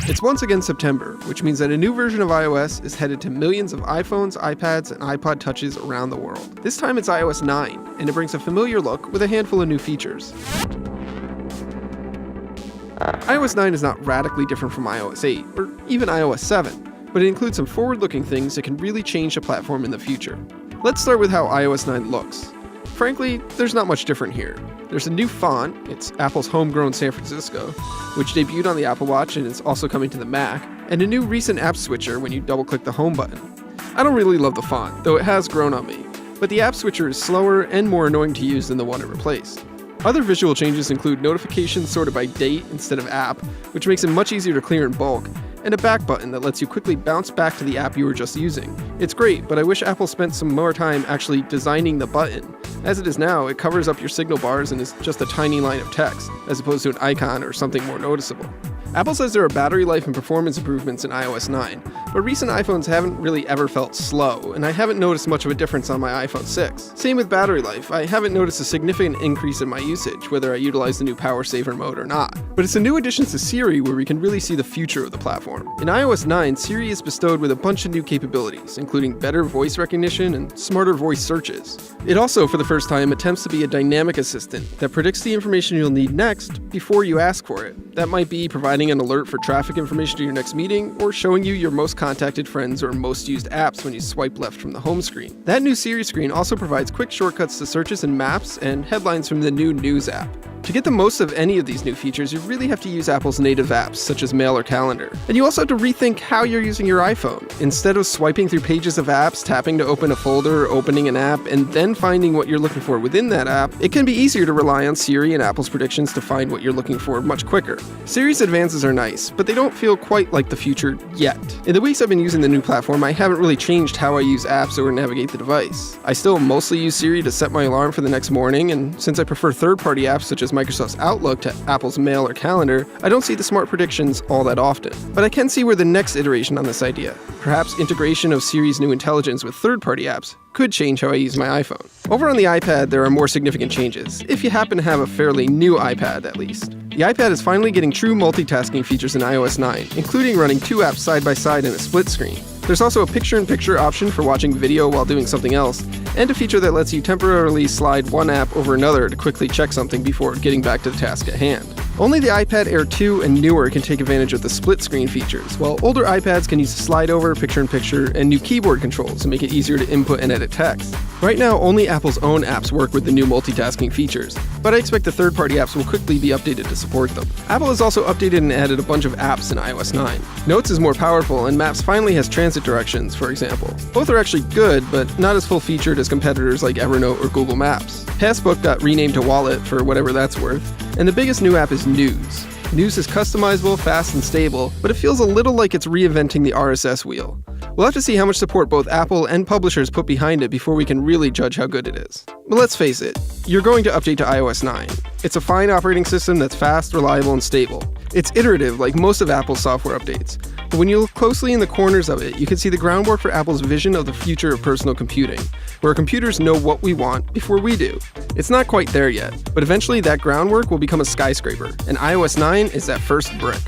It's once again September, which means that a new version of iOS is headed to millions of iPhones, iPads, and iPod Touches around the world. This time it's iOS 9, and it brings a familiar look with a handful of new features. iOS 9 is not radically different from iOS 8, or even iOS 7, but it includes some forward-looking things that can really change the platform in the future. Let's start with how iOS 9 looks. Frankly, there's not much different here. There's a new font, it's Apple's homegrown San Francisco, which debuted on the Apple Watch and is also coming to the Mac, and a new recent app switcher when you double-click the home button. I don't really love the font, though it has grown on me, but the app switcher is slower and more annoying to use than the one it replaced. Other visual changes include notifications sorted by date instead of app, which makes it much easier to clear in bulk, and a back button that lets you quickly bounce back to the app you were just using. It's great, but I wish Apple spent some more time actually designing the button. As it is now, it covers up your signal bars and is just a tiny line of text, as opposed to an icon or something more noticeable. Apple says there are battery life and performance improvements in iOS 9, but recent iPhones haven't really ever felt slow, and I haven't noticed much of a difference on my iPhone 6. Same with battery life, I haven't noticed a significant increase in my usage, whether I utilize the new power saver mode or not. But it's a new addition to Siri where we can really see the future of the platform. In iOS 9, Siri is bestowed with a bunch of new capabilities, including better voice recognition and smarter voice searches. It also, for the first time, attempts to be a dynamic assistant that predicts the information you'll need next before you ask for it. That might be providing an alert for traffic information to your next meeting, or showing you your most contacted friends or most used apps when you swipe left from the home screen. That new Siri screen also provides quick shortcuts to searches and maps and headlines from the new News app. To get the most of any of these new features, you really have to use Apple's native apps, such as Mail or Calendar. And you also have to rethink how you're using your iPhone. Instead of swiping through pages of apps, tapping to open a folder, opening an app, and then finding what you're looking for within that app, it can be easier to rely on Siri and Apple's predictions to find what you're looking for much quicker. Siri's advances are nice, but they don't feel quite like the future yet. In the weeks I've been using the new platform, I haven't really changed how I use apps or navigate the device. I still mostly use Siri to set my alarm for the next morning, and since I prefer third-party apps such as Microsoft's Outlook to Apple's Mail or Calendar, I don't see the smart predictions all that often. But I can see where the next iteration on this idea, perhaps integration of Siri's new intelligence with third-party apps, could change how I use my iPhone. Over on the iPad, there are more significant changes, if you happen to have a fairly new iPad at least. The iPad is finally getting true multitasking features in iOS 9, including running two apps side by side in a split screen. There's also a picture-in-picture option for watching video while doing something else, and a feature that lets you temporarily slide one app over another to quickly check something before getting back to the task at hand. Only the iPad Air 2 and newer can take advantage of the split screen features, while older iPads can use slide over, picture-in-picture, and new keyboard controls to make it easier to input and edit text. Right now, only Apple's own apps work with the new multitasking features, but I expect the third-party apps will quickly be updated to support them. Apple has also updated and added a bunch of apps in iOS 9. Notes is more powerful, and Maps finally has transit directions, for example. Both are actually good, but not as full-featured as competitors like Evernote or Google Maps. Passbook got renamed to Wallet for whatever that's worth, and the biggest new app is News. News is customizable, fast, and stable, but it feels a little like it's reinventing the RSS wheel. We'll have to see how much support both Apple and publishers put behind it before we can really judge how good it is. But let's face it, you're going to update to iOS 9. It's a fine operating system that's fast, reliable, and stable. It's iterative like most of Apple's software updates, but when you look closely in the corners of it, you can see the groundwork for Apple's vision of the future of personal computing, where computers know what we want before we do. It's not quite there yet, but eventually that groundwork will become a skyscraper, and iOS 9 is that first brick.